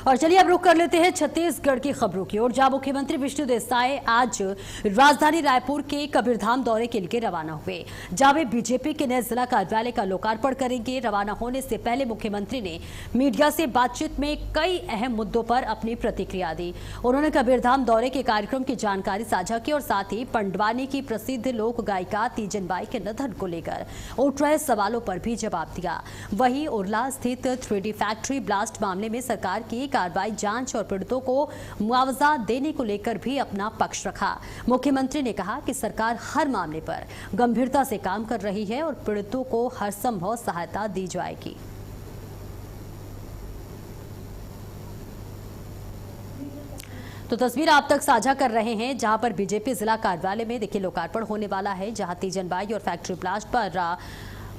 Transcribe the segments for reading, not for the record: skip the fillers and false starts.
और चलिए अब रुक कर लेते हैं छत्तीसगढ़ की खबरों की ओर, जहां मुख्यमंत्री विष्णुदेव साय आज राजधानी रायपुर के कबीरधाम दौरे के लिए रवाना हुए, जहां वे बीजेपी के नए जिला कार्यालय का लोकार्पण करेंगे। रवाना होने से पहले मुख्यमंत्री ने मीडिया से बातचीत में कई अहम मुद्दों पर अपनी प्रतिक्रिया दी। उन्होंने कबीरधाम दौरे के कार्यक्रम की जानकारी साझा की और साथ ही पंडवानी की प्रसिद्ध लोक गायिका तीजन बाई के निधन को लेकर उठ रहे सवालों पर भी जवाब दिया। वहीं उरला स्थित 3D फैक्ट्री ब्लास्ट मामले में सरकार की कार्रवाई, जांच और पीड़ितों को मुआवजा देने को लेकर भी अपना पक्ष रखा। मुख्यमंत्री ने कहा कि सरकार हर मामले पर गंभीरता से काम कर रही है और पीड़ितों को हर संभव सहायता दी जाएगी। तो तस्वीर आप तक साझा कर रहे हैं, जहां पर बीजेपी जिला कार्यालय में देखिए लोकार्पण होने वाला है, जहां तीजन बाई और फैक्ट्री ब्लास्ट पर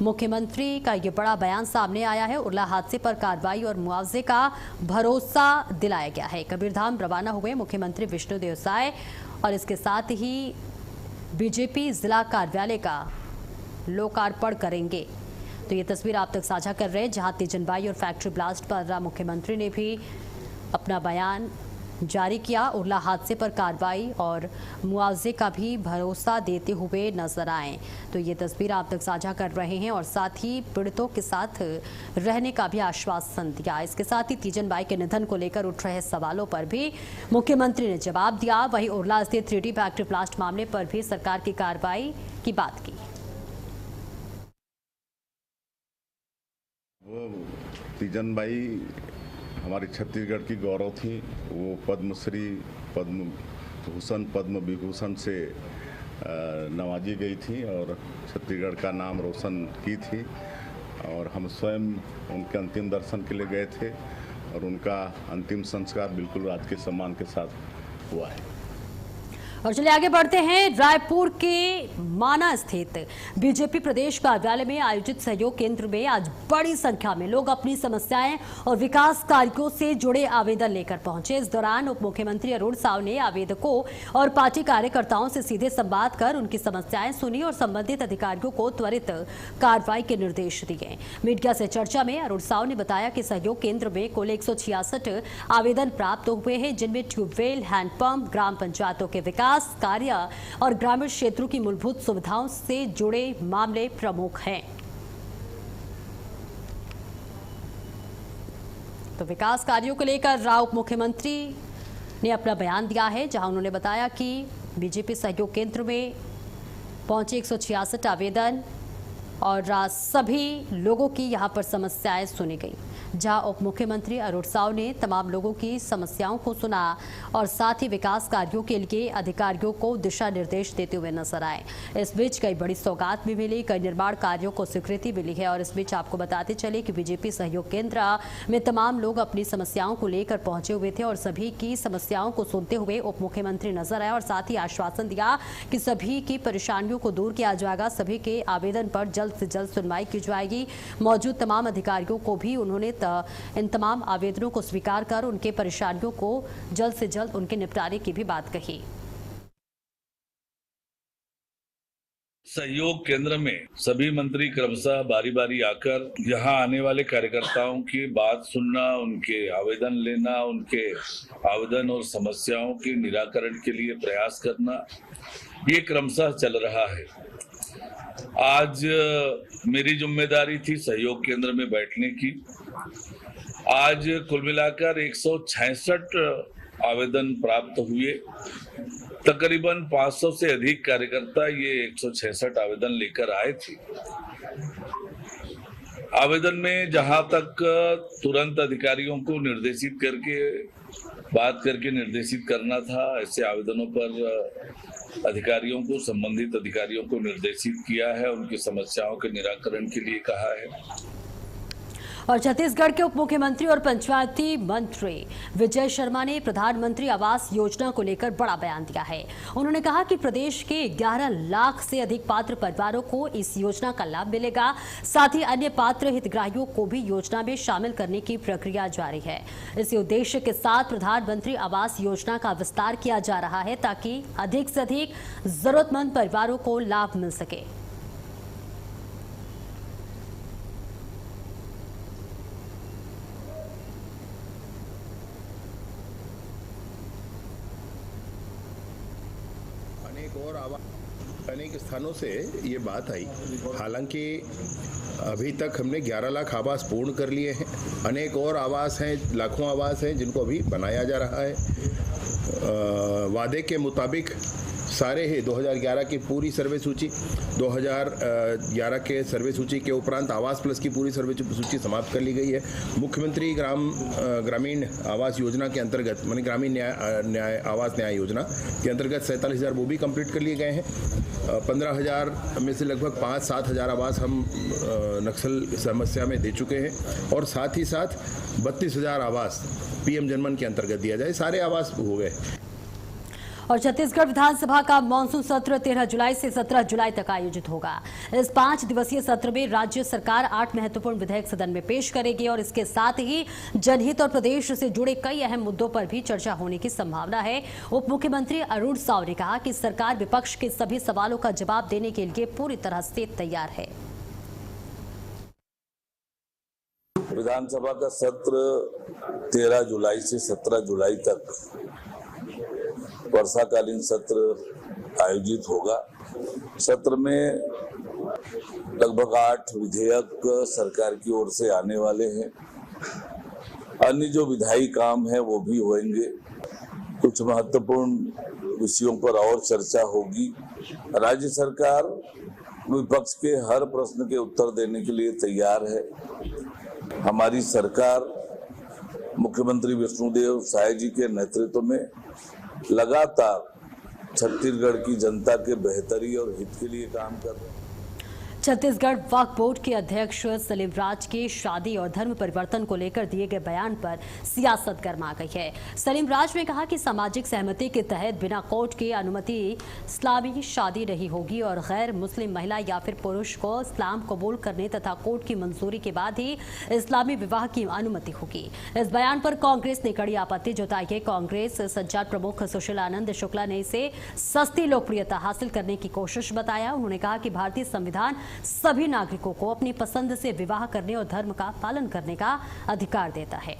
मुख्यमंत्री का ये बड़ा बयान सामने आया है। उरला हादसे पर कार्रवाई और मुआवजे का भरोसा दिलाया गया है। कबीरधाम रवाना हुए मुख्यमंत्री विष्णुदेव साय और इसके साथ ही बीजेपी जिला कार्यालय का लोकार्पण करेंगे। तो ये तस्वीर आप तक साझा कर रहे हैं, जहां तीजन बाई और फैक्ट्री ब्लास्ट पर मुख्यमंत्री ने भी अपना बयान जारी किया। उरला हादसे पर कार्रवाई और मुआवजे का भी भरोसा देते हुए नजर आए। तो ये तस्वीर आप तक साझा कर रहे हैं और साथ ही पीड़ितों के साथ रहने का भी आश्वासन दिया। इसके साथ ही तीजन बाई के निधन को लेकर उठ रहे सवालों पर भी मुख्यमंत्री ने जवाब दिया। वहीं उरला स्थित 3D फैक्ट्री ब्लास्ट मामले पर भी सरकार की कार्रवाई की बात की। वो तीजन बाई हमारी छत्तीसगढ़ की गौरव थी। वो पद्मश्री, पद्म भूषण, पद्म विभूषण से नवाजी गई थी और छत्तीसगढ़ का नाम रोशन की थी। और हम स्वयं उनके अंतिम दर्शन के लिए गए थे और उनका अंतिम संस्कार बिल्कुल राजकीय सम्मान के साथ हुआ है। और चलिए आगे बढ़ते हैं। रायपुर के माना स्थित बीजेपी प्रदेश कार्यालय में आयोजित सहयोग केंद्र में आज बड़ी संख्या में लोग अपनी समस्याएं और विकास कार्यों से जुड़े आवेदन लेकर पहुंचे। इस दौरान उप मुख्यमंत्री अरुण साव ने आवेदकों और पार्टी कार्यकर्ताओं से सीधे संवाद कर उनकी समस्याएं सुनी और संबंधित अधिकारियों को त्वरित कार्रवाई के निर्देश दिए। मीडिया से चर्चा में अरुण साव ने बताया कि सहयोग केंद्र में कुल 166 आवेदन प्राप्त हुए हैं, जिनमें ट्यूबवेल, हैंडपंप, ग्राम पंचायतों के विकास कार्य और ग्रामीण क्षेत्रों की मूलभूत सुविधाओं से जुड़े मामले प्रमुख हैं। तो विकास कार्यों को लेकर उप मुख्यमंत्री ने अपना बयान दिया है, जहां उन्होंने बताया कि बीजेपी सहयोग केंद्र में पहुंचे 166 आवेदन और सभी लोगों की यहां पर समस्याएं सुनी गई। जहां उप मुख्यमंत्री अरुण साव ने तमाम लोगों की समस्याओं को सुना और साथ ही विकास कार्यों के लिए अधिकारियों को दिशा निर्देश देते हुए नजर आए। इस बीच कई बड़ी सौगात भी मिली, कई निर्माण कार्यों को स्वीकृति मिली है। और इस बीच आपको बताते चले कि बीजेपी सहयोग केंद्र में तमाम लोग अपनी समस्याओं को लेकर पहुंचे हुए थे और सभी की समस्याओं को सुनते हुए उप मुख्यमंत्री नजर आए और साथ ही आश्वासन दिया कि सभी की परेशानियों को दूर किया जाएगा, सभी के आवेदन पर जल्द से जल्द सुनवाई की जाएगी। मौजूद तमाम अधिकारियों को भी उन्होंने इन तमाम आवेदनों को स्वीकार कर उनके परेशानियों को जल्द से जल्द उनके निपटारे की भी बात कही। सहयोग केंद्र में सभी मंत्री क्रमशः बारी बारी आकर यहाँ आने वाले कार्यकर्ताओं की बात सुनना, उनके आवेदन लेना, उनके आवेदन और समस्याओं के निराकरण के लिए प्रयास करना, ये क्रमशः चल रहा है। आज मेरी जिम्मेदारी थी सहयोग केंद्र में बैठने की। आज कुल मिलाकर 166 आवेदन प्राप्त हुए। तकरीबन 500 से अधिक कार्यकर्ता ये 166 आवेदन लेकर आए थे। आवेदन में जहां तक तुरंत अधिकारियों को निर्देशित करके बात करके निर्देशित करना था, ऐसे आवेदनों पर अधिकारियों को, संबंधित अधिकारियों को निर्देशित किया है, उनकी समस्याओं के निराकरण के लिए कहा है। और छत्तीसगढ़ के उप मुख्यमंत्री और पंचायती मंत्री विजय शर्मा ने प्रधानमंत्री आवास योजना को लेकर बड़ा बयान दिया है। उन्होंने कहा कि प्रदेश के 11 लाख से अधिक पात्र परिवारों को इस योजना का लाभ मिलेगा। साथ ही अन्य पात्र हितग्राहियों को भी योजना में शामिल करने की प्रक्रिया जारी है। इसी उद्देश्य के साथ प्रधानमंत्री आवास योजना का विस्तार किया जा रहा है, ताकि अधिक से अधिक जरूरतमंद परिवारों को लाभ मिल सके। अनेक और अनेक स्थानों से ये बात आई। हालांकि अभी तक हमने 11 लाख आवास पूर्ण कर लिए हैं। अनेक और आवास हैं, लाखों आवास हैं जिनको अभी बनाया जा रहा है। वादे के मुताबिक सारे ही 2011 की पूरी सर्वे सूची, 2011 के सर्वे सूची के उपरांत आवास प्लस की पूरी सर्वे सूची समाप्त कर ली गई है। मुख्यमंत्री ग्रामीण आवास योजना के अंतर्गत, मानी ग्रामीण आवास न्याय योजना के अंतर्गत 47,000 वो भी कंप्लीट कर लिए गए हैं। 15,000 में से लगभग 5-7 हज़ार आवास हम नक्सल समस्या में दे चुके हैं और साथ ही साथ 32,000 आवास PM जनमन के अंतर्गत दिया जाए। सारे आवास हो गए। और छत्तीसगढ़ विधानसभा का मानसून सत्र 13 जुलाई से 17 जुलाई तक आयोजित होगा। इस 5 दिवसीय सत्र में राज्य सरकार 8 महत्वपूर्ण विधेयक सदन में पेश करेगी और इसके साथ ही जनहित और प्रदेश से जुड़े कई अहम मुद्दों पर भी चर्चा होने की संभावना है। उप मुख्यमंत्री अरुण साव ने कहा कि सरकार विपक्ष के सभी सवालों का जवाब देने के लिए पूरी तरह से तैयार है। विधानसभा का सत्र 13 जुलाई से 17 जुलाई तक वर्षाकालीन सत्र आयोजित होगा। सत्र में लगभग 8 विधेयक सरकार की ओर से आने वाले हैं। अन्य जो विधायी काम है वो भी होंगे। कुछ महत्वपूर्ण विषयों पर और चर्चा होगी। राज्य सरकार विपक्ष के हर प्रश्न के उत्तर देने के लिए तैयार है। हमारी सरकार मुख्यमंत्री विष्णुदेव साय जी के नेतृत्व में लगातार छत्तीसगढ़ की जनता के बेहतरी और हित के लिए काम कर रहे हैं। छत्तीसगढ़ वक्फ बोर्ड के अध्यक्ष सलीम राज के शादी और धर्म परिवर्तन को लेकर दिए गए बयान पर सियासत गर्मा गई है। सलीम राज ने कहा कि सामाजिक सहमति के तहत बिना कोर्ट की अनुमति इस्लामी शादी नहीं होगी और गैर मुस्लिम महिला या फिर पुरुष को इस्लाम कबूल करने तथा कोर्ट की मंजूरी के बाद ही इस्लामी विवाह की अनुमति होगी। इस बयान पर कांग्रेस ने कड़ी आपत्ति जताई है। कांग्रेस संचार प्रमुख सुशील आनंद शुक्ला ने इसे सस्ती लोकप्रियता हासिल करने की कोशिश बताया। उन्होंने कहा कि भारतीय संविधान सभी नागरिकों को अपनी पसंद से विवाह करने और धर्म का पालन करने का अधिकार देता है।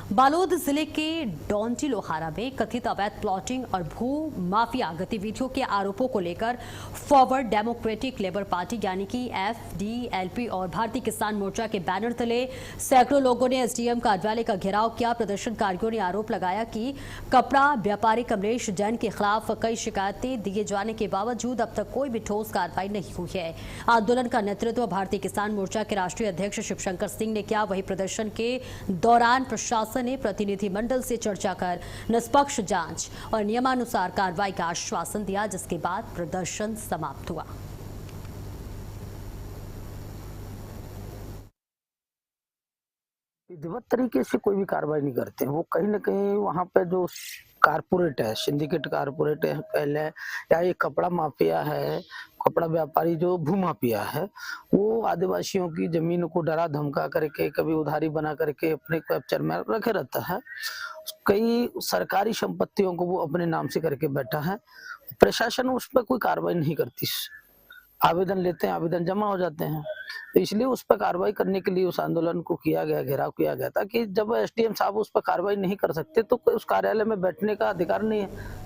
बालोद जिले के डोंटी लोहारा में कथित अवैध प्लॉटिंग और भू माफिया गतिविधियों के आरोपों को लेकर फॉरवर्ड डेमोक्रेटिक लेबर पार्टी यानी कि FDLP और भारतीय किसान मोर्चा के बैनर तले सैकड़ों लोगों ने SDM कार्यालय का घेराव किया। प्रदर्शनकारियों ने आरोप लगाया कि कपड़ा व्यापारी कमलेश जैन के खिलाफ कई शिकायतें दिए जाने के बावजूद अब तक कोई भी ठोस कार्रवाई नहीं हुई है। आंदोलन का नेतृत्व भारतीय किसान मोर्चा के राष्ट्रीय अध्यक्ष शिवशंकर सिंह ने किया। वहीं प्रदर्शन के दौरान प्रशासन ने प्रतिनिधिमंडल से चर्चा कर निष्पक्ष जांच और नियमानुसार कार्रवाई का आश्वासन दिया, जिसके बाद प्रदर्शन समाप्त हुआ। विधिवत तरीके से कोई भी कार्रवाई नहीं करते हैं। वो कहीं ना कहीं वहाँ पे जो कारपोरेट है, सिंडिकेट कारपोरेट है पहले, या ये कपड़ा माफिया है, कपड़ा व्यापारी जो भू माफिया है, वो आदिवासियों की जमीन को डरा धमका करके कभी उधारी बना करके अपने कैप्चर में रखे रहता है। कई सरकारी संपत्तियों को वो अपने नाम से करके बैठा है। प्रशासन उस पर कोई कार्रवाई नहीं करती। आवेदन लेते हैं, आवेदन जमा हो जाते हैं, तो इसलिए उस पर कार्रवाई करने के लिए उस आंदोलन को किया गया, घेराव किया गया था कि जब SDM साहब उस पर कार्रवाई नहीं कर सकते तो उस कार्यालय में बैठने का अधिकार नहीं है।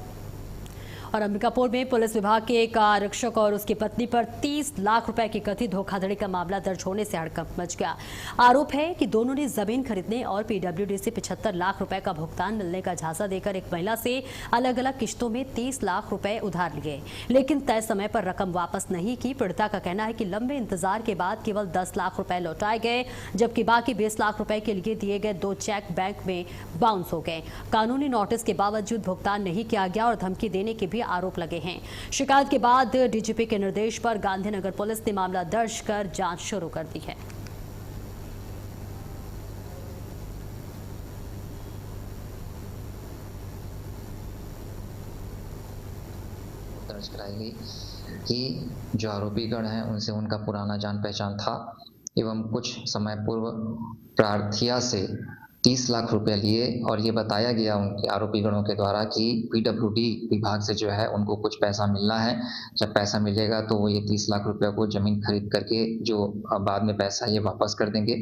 और अंबिकापुर में पुलिस विभाग के एक आरक्षक और उसकी पत्नी पर 30 लाख रुपए की कथित धोखाधड़ी का मामला दर्ज होने से हड़कंप मच गया। आरोप है कि दोनों ने जमीन खरीदने और PWD से 75 लाख रुपए का भुगतान मिलने का झांसा देकर एक महिला से अलग अलग किश्तों में 30 लाख रुपए उधार लिए, लेकिन तय समय पर रकम वापस नहीं की। पीड़िता का कहना है कि लंबे इंतजार के बाद केवल 10 लाख रुपए लौटाए गए, जबकि बाकी 20 लाख रुपए के लिए दिए गए 2 चेक बैंक में बाउंस हो गए। कानूनी नोटिस के बावजूद भुगतान नहीं किया गया और धमकी देने के भी आरोप लगे हैं। शिकायत के बाद DGP के निर्देश पर गांधीनगर पुलिस ने मामला दर्ज कर जांच शुरू कर दी है। दर्ज कराई गई कि जो आरोपीगण हैं उनसे उनका पुराना जान पहचान था एवं कुछ समय पूर्व प्रार्थिया से 30 लाख रुपए लिए और ये बताया गया उनके आरोपी गणों के द्वारा कि पीडब्ल्यूडी विभाग से जो है उनको कुछ पैसा मिलना है। जब पैसा मिलेगा तो वो ये 30 लाख रुपए को जमीन खरीद करके जो बाद में पैसा ये वापस कर देंगे।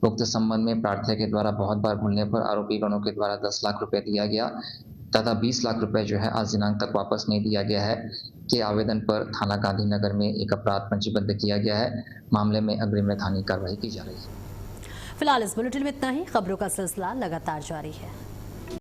उक्त संबंध में प्रार्थना के द्वारा बहुत बार भूलने पर आरोपी गणों के द्वारा 10 लाख रुपए दिया गया तथा 20 लाख रुपए जो है आज दिनांक तक वापस नहीं दिया गया है के आवेदन पर थाना गांधीनगर में एक अपराध पंजीबद्ध किया गया है। मामले में अग्रिम में थानी कार्रवाई की जा रही है। फिलहाल इस बुलेटिन में इतना ही। खबरों का सिलसिला लगातार जारी है।